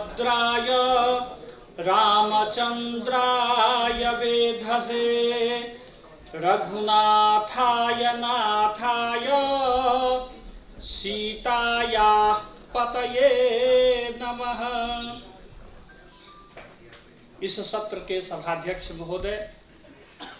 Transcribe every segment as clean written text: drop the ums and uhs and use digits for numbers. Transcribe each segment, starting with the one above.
भद्राय रामचंद्राय वेधसे रघुनाथाय नाथाय सीताया पतये नमः। इस सत्र के सभाध्यक्ष महोदय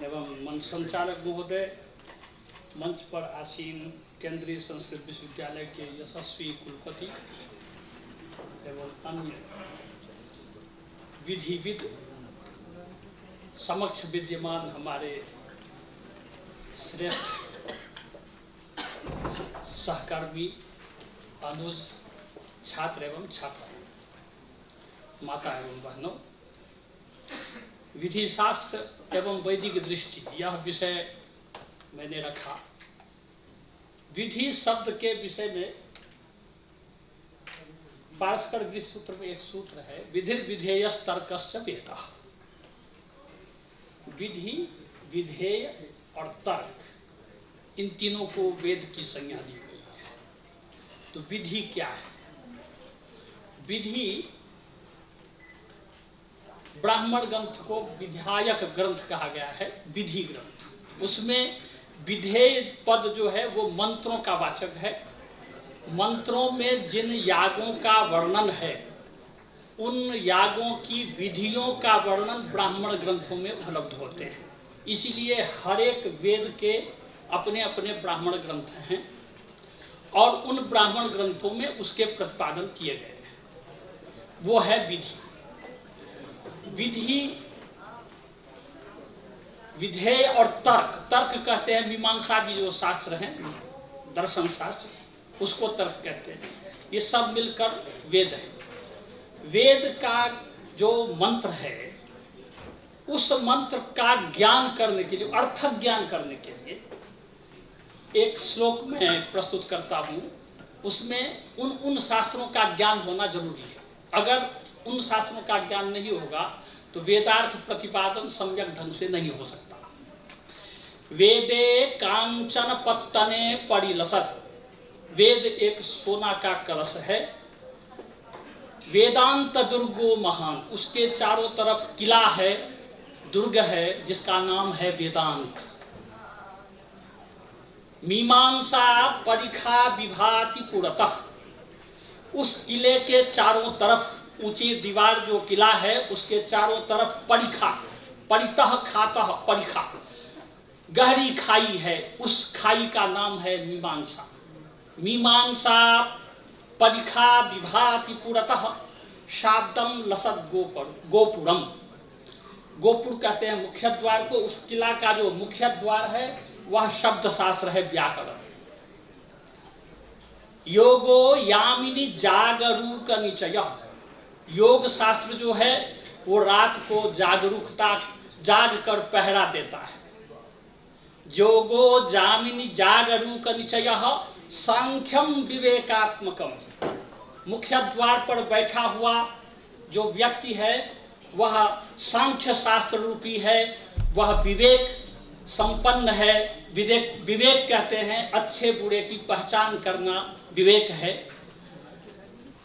एवं मंच संचालक महोदय, मंच पर आसीन केंद्रीय संस्कृत विश्वविद्यालय के यशस्वी कुलपति एवं अन्य विधिविद, समक्ष विद्यमान हमारे श्रेष्ठ सहकर्मी, अनुज, छात्र एवं छात्रा, माता एवं बहनों, विधि शास्त्र एवं वैदिक दृष्टि यह विषय मैंने रखा। विधि शब्द के विषय में पारस्पर गृह सूत्र में एक सूत्र है, विधिर विधेयस तर्कश्च वेदः। विधि, विधेय और तर्क, इन तीनों को वेद की संज्ञा दी गई है। तो विधि क्या है? विधि ब्राह्मण ग्रंथ को विधायक ग्रंथ कहा गया है, विधि ग्रंथ। उसमें विधेय पद जो है वो मंत्रों का वाचक है। मंत्रों में जिन यागों का वर्णन है उन यागों की विधियों का वर्णन ब्राह्मण ग्रंथों में उपलब्ध होते हैं। इसीलिए हर एक वेद के अपने अपने ब्राह्मण ग्रंथ हैं और उन ब्राह्मण ग्रंथों में उसके प्रतिपादन किए गए हैं। वो है विधि। विधि, विधेय और तर्क, तर्क कहते हैं मीमांसा भी जो शास्त्र हैं, दर्शन शास्त्र, उसको तर्क कहते हैं। ये सब मिलकर वेद है। वेद का जो मंत्र है उस मंत्र का ज्ञान करने के लिए, अर्थ ज्ञान करने के लिए एक श्लोक में प्रस्तुत करता हूँ। उसमें उन शास्त्रों का ज्ञान होना जरूरी है। अगर उन शास्त्रों का ज्ञान नहीं होगा तो वेदार्थ प्रतिपादन सम्यक ढंग से नहीं हो सकता। वेदे कांचन पत्तने परिलसत। वेद एक सोना का कलश है। वेदांत दुर्गो महान, उसके चारों तरफ किला है, दुर्ग है, जिसका नाम है वेदांत। मीमांसा परिखा विभाति पुरतः, उस किले के चारों तरफ ऊंची दीवार जो किला है उसके चारों तरफ परिखा, परितः खातः परिखा, गहरी खाई है, उस खाई का नाम है मीमांसा। मीमांसा परिखा विभाति पुरतः शाब्दम लसत गोपुरम। गोपुर कहते हैं मुख्य द्वार को। उस किला का जो मुख्य द्वार है वह शब्द शास्त्र है, व्याकरण। योगो यामिनी जागरूक निचय, योग शास्त्र जो है वो रात को जागरूकता, जाग कर पहरा देता है। योगो जामिनी जागरूक निचय सांख्यम विवेकात्मकम। मुख्य द्वार पर बैठा हुआ जो व्यक्ति है वह सांख्य शास्त्र रूपी है, वह विवेक संपन्न है। विवेक कहते हैं अच्छे बुरे की पहचान करना विवेक है।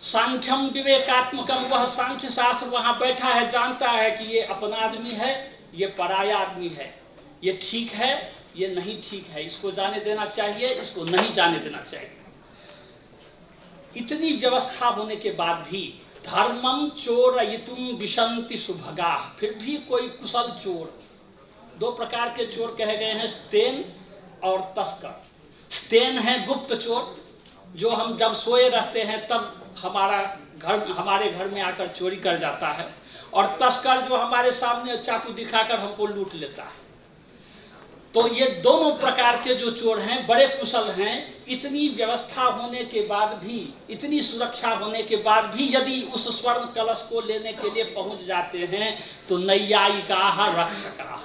सांख्यम विवेकात्मकम, वह सांख्य शास्त्र वहां बैठा है, जानता है कि ये अपना आदमी है, ये पराया आदमी है, ये ठीक है, ये नहीं ठीक है, इसको जाने देना चाहिए, इसको नहीं जाने देना चाहिए। इतनी व्यवस्था होने के बाद भी धर्मम चोरयितुम विशन्ति सुभगा, फिर भी कोई कुशल चोर, दो प्रकार के चोर कहे गए हैं, स्तेन और तस्कर। स्तेन है गुप्त चोर, जो हम जब सोए रहते हैं तब हमारे घर में आकर चोरी कर जाता है, और तस्कर जो हमारे सामने चाकू दिखाकर हमको लूट लेता है। तो ये दोनों प्रकार के जो चोर हैं बड़े कुशल हैं। इतनी व्यवस्था होने के बाद भी, इतनी सुरक्षा होने के बाद भी यदि उस स्वर्ण कलश को लेने के लिए पहुंच जाते हैं तो नैयायिका रक्षका,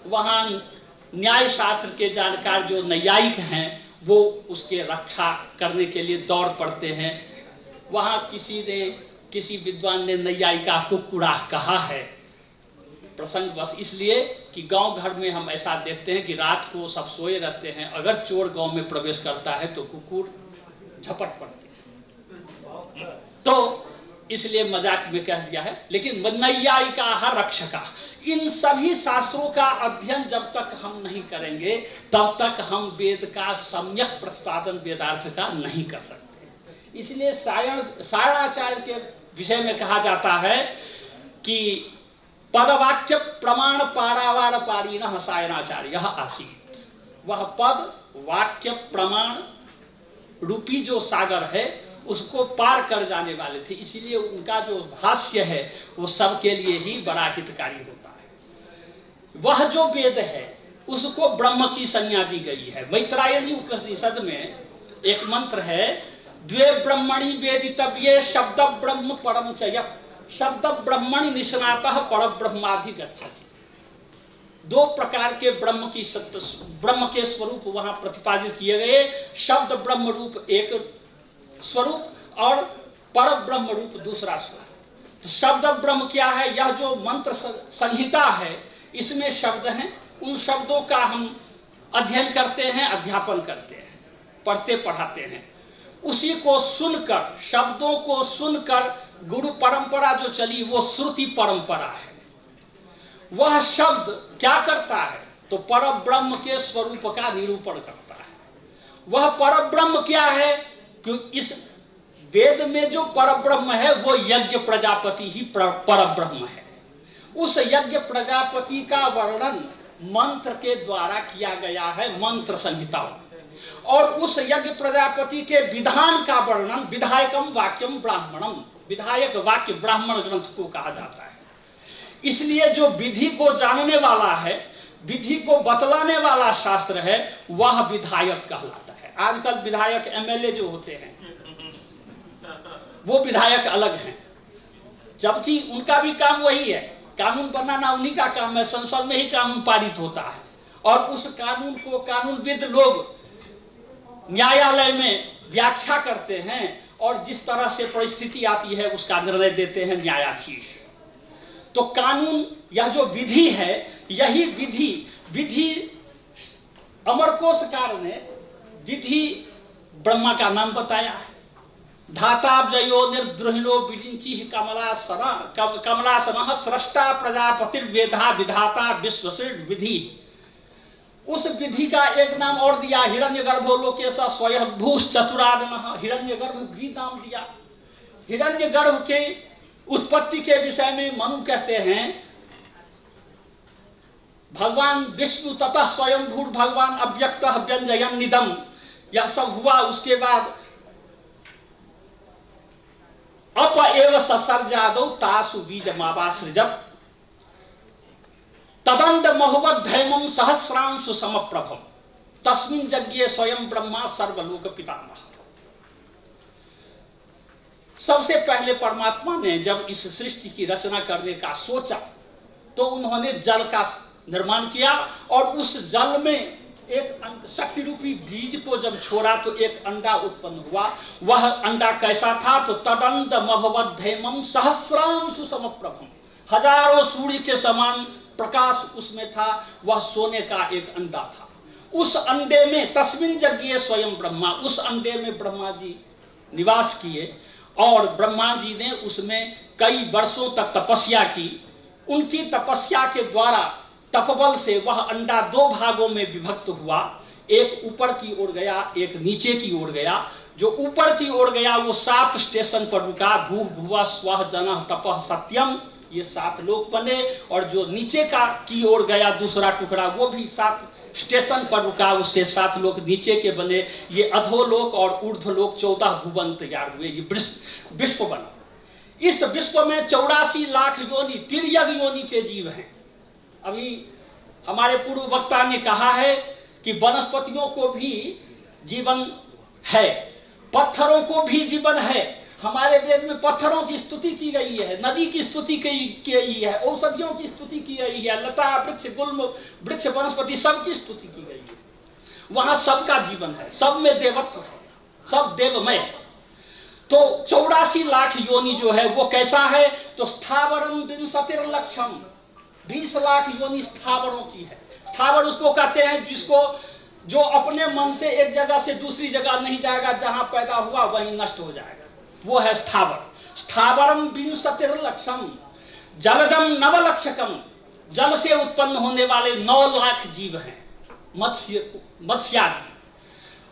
वहां न्याय शास्त्र के जानकार जो नैयायिक हैं वो उसके रक्षा करने के लिए दौड़ पड़ते हैं। वहां किसी विद्वान ने नैयायिका को कुड़ाह कहा है प्रसंग बस इसलिए कि गांव घर में हम ऐसा देखते हैं कि रात को सब सोए रहते हैं, अगर चोर गांव में प्रवेश करता है तो कुकुर झपट पड़ते हैं। तो इसलिए मजाक में कह दिया है। लेकिन नैयायिका रक्षका, इन सभी शास्त्रों का अध्ययन जब तक हम नहीं करेंगे तब तक हम वेद का सम्यक प्रतिपादन वेदार्थ का नहीं कर सकते। इसलिए सायणाचार्य के विषय में कहा जाता है कि पदवाक्य प्रमाण पारावार पारीण सायणाचार्य आसीत। वह पद वाक्य प्रमाण रूपी जो सागर है उसको पार कर जाने वाले थे, इसीलिए उनका जो भाष्य है वो सबके लिए ही बड़ा हितकारी होता है। वह जो वेद है उसको ब्रह्म की संज्ञा दी गई है। मैत्रायणी उपनिषद में एक मंत्र है, द्वे ब्रह्मणि वेदितव्ये शब्द ब्रह्म परम च यत् शब्द ब्रह्मणि निष्णातः पर ब्रह्माधिगच्छति। दो प्रकार के ब्रह्म की ब्रह्म के स्वरूप वहां प्रतिपादित किए गए। शब्द ब्रह्म रूप एक स्वरूप और पर ब्रह्म रूप दूसरा स्वरूप। तो शब्द ब्रह्म क्या है? यह जो मंत्र संहिता है इसमें शब्द हैं, उन शब्दों का हम अध्ययन करते हैं, अध्यापन करते हैं, पढ़ते पढ़ाते हैं। उसी को सुनकर, शब्दों को सुनकर गुरु परंपरा जो चली वो श्रुति परंपरा है। वह शब्द क्या करता है? तो परब्रह्म के स्वरूप का निरूपण करता है। वह परब्रह्म क्या है? कि इस वेद में जो परब्रह्म है वो यज्ञ प्रजापति ही परब्रह्म है। उस यज्ञ प्रजापति का वर्णन मंत्र के द्वारा किया गया है, मंत्र संहिताओं। और उस यज्ञ प्रजापति के विधान का वर्णन विधायकम वाक्यम ब्राह्मणम, विधायक वाक्य ब्राह्मण ग्रंथ को कहा जाता है। इसलिए जो विधि को जानने वाला है, विधि को बतलाने वाला शास्त्र है, वह विधायक कहलाता है। आजकल विधायक एमएलए जो होते हैं वो विधायक अलग हैं, जबकि उनका भी काम वही है, कानून बनाना उन्हीं का काम है। संसद में ही कानून पारित होता है और उस कानून को कानूनविद लोग न्यायालय में व्याख्या करते हैं और जिस तरह से परिस्थिति आती है उसका निर्णय देते हैं न्यायाधीश। तो कानून, यह जो विधि है, यही विधि अमरकोशकार ने विधि ब्रह्मा का नाम बताया है। धाताब्जयो निर्द्रोहिणो विरिंची कमलासनः स्रष्टा प्रजापतिर्वेधा विधाता विश्वसृड विधि। उस विधि का एक नाम और दिया, हिरण्यगर्भो लोकेशः स्वयंभूश्च चतुराननः, हिरण्यगर्भ भी नाम दिया। हिरण्यगर्भ के उत्पत्ति के विषय में मनु कहते हैं, भगवान विष्णु ततः स्वयंभूर भगवान अव्यक्तः व्यंजयन् निदम्। यह सब हुआ, उसके बाद अप एव ससर्जादौ तासु बीजमावासृजत् तदंड महुवद्धैमं सहस्रांशु समप्रभम तस्मिन् यज्ञे स्वयं ब्रह्मा सर्वलोक पितामह। सबसे पहले परमात्मा ने जब इस सृष्टि की रचना करने का सोचा तो उन्होंने जल का निर्माण किया और उस जल में एक शक्ति रूपी बीज को जब छोड़ा तो एक अंडा उत्पन्न हुआ। वह अंडा कैसा था? तो तदंड मभवद्धैमं सहस्रांशु समप्रभम, हजारों सूर्य के समान प्रकाश उसमें था। वह सोने का एक अंडा था। उस अंडे में तस्मिन् यज्ञे स्वयं ब्रह्मा, उस अंडे में ब्रह्मा जी निवास किए और ब्रह्मा जी ने उसमें कई वर्षों तक तपस्या की। उनकी तपस्या के द्वारा, तपबल से वह अंडा दो भागों में विभक्त हुआ, एक ऊपर की ओर गया, एक नीचे की ओर गया। जो ऊपर की ओर गया वो 7 स्टेशन पर रुका, भूः भुवः स्वः जनः तपः सत्यम, ये 7 लोक बने। और जो नीचे का की ओर गया दूसरा टुकड़ा, वो भी 7 स्टेशन पर रुका, उससे 7 लोक नीचे के बने। ये अधोलोक और ऊर्ध्वलोक 14 भुवन तैयार हुए, ये विश्व बना। इस विश्व में 84 लाख योनि, तिर्यक योनि के जीव हैं। अभी हमारे पूर्व वक्ता ने कहा है कि वनस्पतियों को भी जीवन है, पत्थरों को भी जीवन है। हमारे वेद में पत्थरों की स्तुति की गई है, नदी की स्तुति की गई है, औषधियों की स्तुति की गई है, लता वृक्ष गुल्म वृक्ष वनस्पति सबकी स्तुति की गई है। वहां सबका जीवन है, सब में देवत्व है, सब देवमय है। तो 84 लाख योनि जो है वो कैसा है? तो स्थावरम 20 लक्षम, 20 लाख योनि स्थावरों की है। स्थावर उसको कहते हैं जिसको, जो अपने मन से एक जगह से दूसरी जगह नहीं जाएगा, जहां पैदा हुआ वहीं नष्ट हो जाएगा, वो है स्थावर। स्थावरम विंशतिर्लक्षम जलजम नवलक्षकम, जल से उत्पन्न होने वाले 9 लाख जीव हैं मत्स्यादि।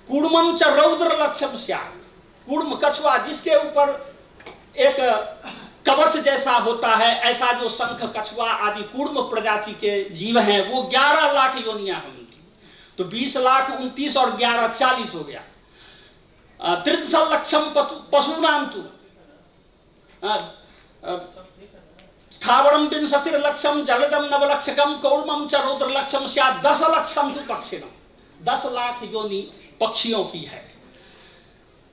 कूर्मम च रौद्र लक्षम स्यात्, कूर्म कछुआ जिसके ऊपर एक कवच जैसा होता है, ऐसा जो शंख कछुआ आदि कूर्म प्रजाति के जीव हैं वो 11 लाख योनियां हैं उनकी। तो 20 लाख 29 और 11 40 हो गया। 30 लक्षम पशूनाम तु स्थावरम विंशतिर्लक्षम जलजम नवलक्षकम कौर्मम च रौद्रलक्षम स्यात् 10 लक्षम तु पक्षिणम, 10 लाख योनि पक्षियों की है।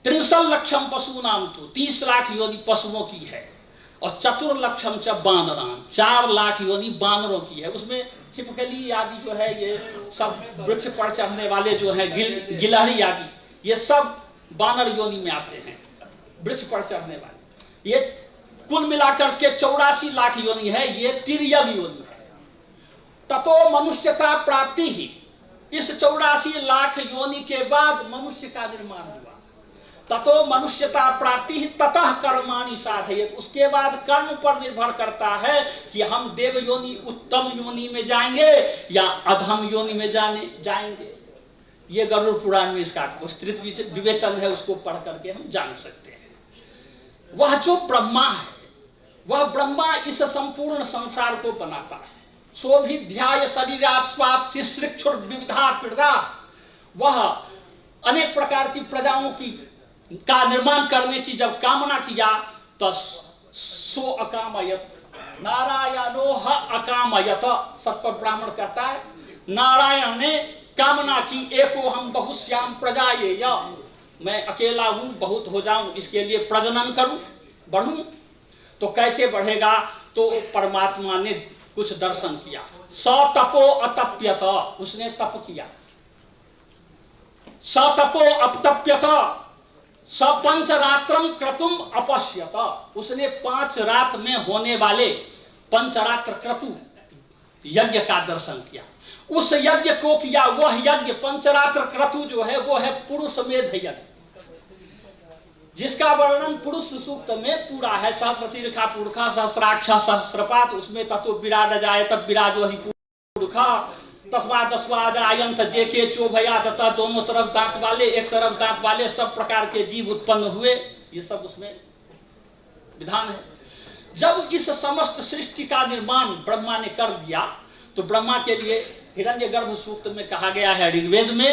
30 लक्षम पशूनाम तु 30 लाख योनि पशुओं की है। और 4 लक्षम च बानरान, 4 लाख योनि बानरों की है। उसमें छिपकली आदि जो है ये सब वृक्ष पर चढ़ने वाले जो है गिलहरी आदि ये सब बानर योनि में आते हैं, वृक्ष पर चढ़ने वाले। ये कुल मिलाकर के 84 लाख योनि है, ये तिर्यक योनि है। ततो मनुष्यता प्राप्ति ही, इस 84 लाख योनि के बाद मनुष्य का निर्माण हुआ। ततो मनुष्यता प्राप्ति ही ततः कर्माणि साधयेत्, उसके बाद कर्म पर निर्भर करता है कि हम देव योनि उत्तम योनि में जाएंगे या अधम योनि में जाएंगे। ये गरुड़ पुराण में इसका विस्तृत विवेचन है, उसको पढ़ करके हम जान सकते हैं। वह जो ब्रह्मा है, वह ब्रह्मा इस संपूर्ण संसार को बनाता है। सोभिध्याय शरीरात् स्वात् शिश्रिक्षुर विविधा प्रजा, वह अनेक प्रकार की प्रजाओं की का निर्माण करने की जब कामना किया तो सो अकामयत नारायणो ह अकामयत, सत्य ब्राह्मण कहता है नारायण ने कामना की एको हम बहुश्याम प्रजाये, या मैं अकेला हूं बहुत हो जाऊं इसके लिए प्रजनन करूं बढ़ूं। तो कैसे बढ़ेगा, तो परमात्मा ने कुछ दर्शन किया। स तपो अतप्यत, उसने तप किया। स तपो अतप्यत स पंचरात्रम क्रतुम अपश्यत, उसने 5 रात में होने वाले पंचरात्र क्रतु यज्ञ का दर्शन किया। उस यज्ञ को किया, वह यज्ञ पंचरात्र क्रतु जो है वो है पुरुष मेध यज्ञ, जिसका वर्णन पुरुष सूक्त में पूरा है। सहस्र शीर्षा पुरुषा सहस्राक्ष सहस्रपात, उसमें तत्व विराड जाए तब विराजो ही पुरुषा तस्वा दस्वा जायंत जे के चो भया दत्ता, दोनों तरफ दांत वाले एक तरफ दांत वाले सब प्रकार के जीव उत्पन्न हुए, ये सब उसमें विधान है। जब इस समस्त सृष्टि का निर्माण ब्रह्मा ने कर दिया तो ब्रह्मा के लिए हिरण्यगर्भ सूक्त में कहा गया है ऋग्वेद में,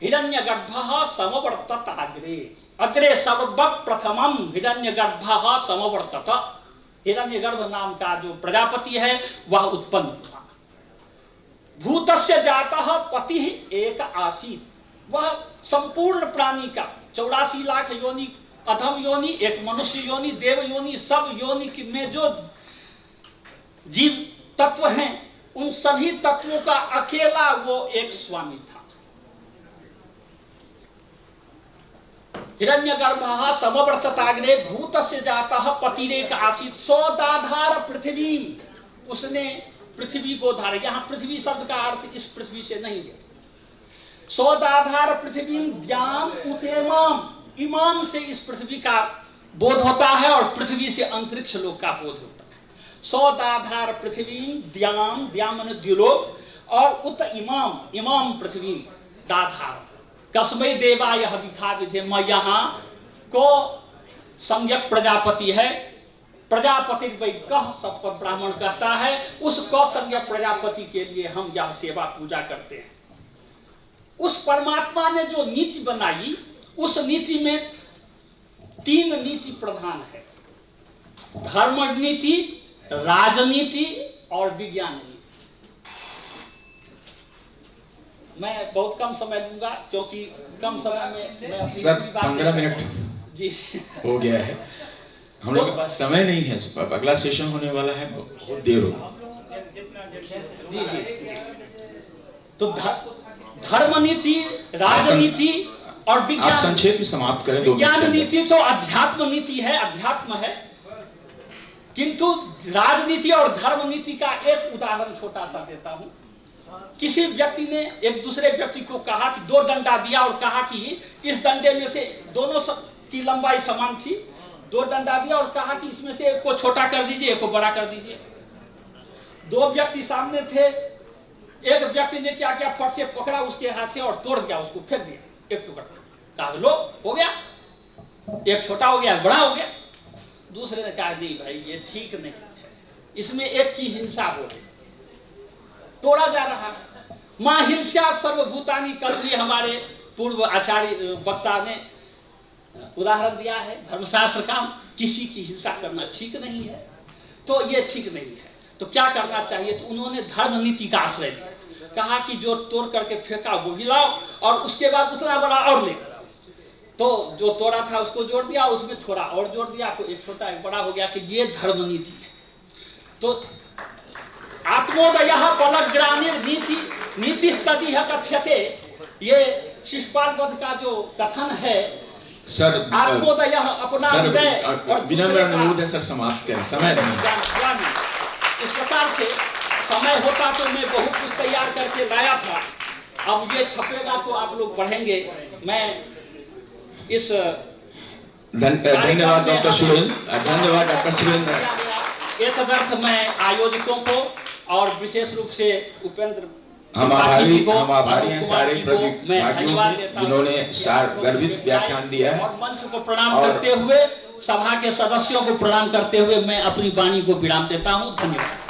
हिरण्यगर्भः समवर्तत अग्रे, अग्रे सर्वप्रथमम हिरण्यगर्भः समवर्तत। हिरण्यगर्भ नाम का जो प्रजापति है वह उत्पन्न हुआ। भूतस्य जातः पति एक आसीत, वह संपूर्ण प्राणी का 84 लाख योनि, अधम योनि, एक मनुष्य योनि, देव योनि, सब योनि में जो जीव तत्व हैं उन सभी तत्वों का अकेला वो एक स्वामी था। हिरण्यगर्भः समवर्तताग्रे भूतस्य जातः पतिरेक आसीत सौदाधार पृथ्वी, उसने पृथ्वी को धारे। यहां पृथ्वी शब्द का अर्थ इस पृथ्वी से नहीं है। सौदाधार पृथ्वी द्याम उतेमाम, इमाम से इस पृथ्वी का बोध होता है और पृथ्वी से अंतरिक्ष लोक का बोध होता है। सौदाधार पृथ्वी द्याम, द्याम माने द्युलोक, और उत इमाम, इमाम पृथ्वी दाधार कस्मै देवा यह विखा विधे। मैं यहाँ को संज्ञक प्रजापति है, प्रजापति वै कह सत्य ब्राह्मण कहता है, उस क संज्ञक प्रजापति के लिए हम यह सेवा पूजा करते हैं। उस परमात्मा ने जो नीति बनाई उस नीति में 3 नीति प्रधान है, धर्म नीति, राजनीति और विज्ञान नीति। मैं बहुत कम समय लूंगा क्योंकि कम समय में मैं सर 15 मिनट जी हो गया है, हम लोग के पास समय नहीं है। अब अगला सेशन होने वाला है, बहुत देर होगी। जी जी। तो धर्म नीति, राजनीति और विज्ञान, आप संक्षेप में समाप्त करें। विज्ञान नीति तो अध्यात्म नीति है, अध्यात्म है, किंतु राजनीति और धर्म नीति का एक उदाहरण छोटा सा देता हूं। किसी व्यक्ति ने एक दूसरे व्यक्ति को कहा कि 2 डंडा दिया और कहा कि इस डंडे में से दोनों की लंबाई समान थी, 2 डंडा दिया और कहा कि इसमें से एक को छोटा कर दीजिए, एक को बड़ा कर दीजिए। 2 व्यक्ति सामने थे, एक व्यक्ति ने क्या किया, फट से पकड़ा उसके हाथ से और तोड़ दिया, उसको फेंक दिया एक टुकड़ा। कहा लो हो गया, एक छोटा हो गया, बड़ा हो गया। दूसरे ने कहा नहीं भाई ये ठीक नहीं, इसमें एक की हिंसा हो रही, तोड़ा जा रहा है। मां हिंसा सर्वभूतानि, कल भी हमारे पूर्व आचार्य वक्ता ने उदाहरण दिया है धर्मशास्त्र का, किसी की हिंसा करना ठीक नहीं है, तो ये ठीक नहीं है। तो क्या करना चाहिए, तो उन्होंने धर्म नीति का आश्रय लिया, कहा कि जो तोड़ करके फेंका वो भी लाओ और उसके बाद उतना बड़ा और लेकर आओ। तो जो तोड़ा था उसको जोड़ दिया, उसमें थोड़ा और जोड़ दिया, तो एक छोटा एक बड़ा हो गया कि ये धर्म नीति है। तो आत्मोदयः बलग्रानिर नीति नीति तदिह कथ्यते, ये शिशुपाल वध का जो कथन है सर, आत्मोदयः अपना हृदय और विनम्र अनुरोध है सर समाप्त करें, समय नहीं। इस प्रकार से समय होता तो मैं बहुत कुछ तैयार करके लाया था, अब ये छपेगा तो आप लोग पढ़ेंगे। मैं इस धन्यवाद डॉक्टर सुरेंद्र, धन्यवाद डॉक्टर सुरेंद्र। एक तदर्थ मैं आयोजकों को और विशेष रूप से उपेंद्र हम आभारी हैं सारे प्रतिभागियों से जिन्होंने गर्भित व्याख्यान दिया है। और मंच को प्रणाम करते हुए, सभा के सदस्यों को प्रणाम करते हुए मैं अपनी वाणी को विराम देता हूँ। धन्यवाद।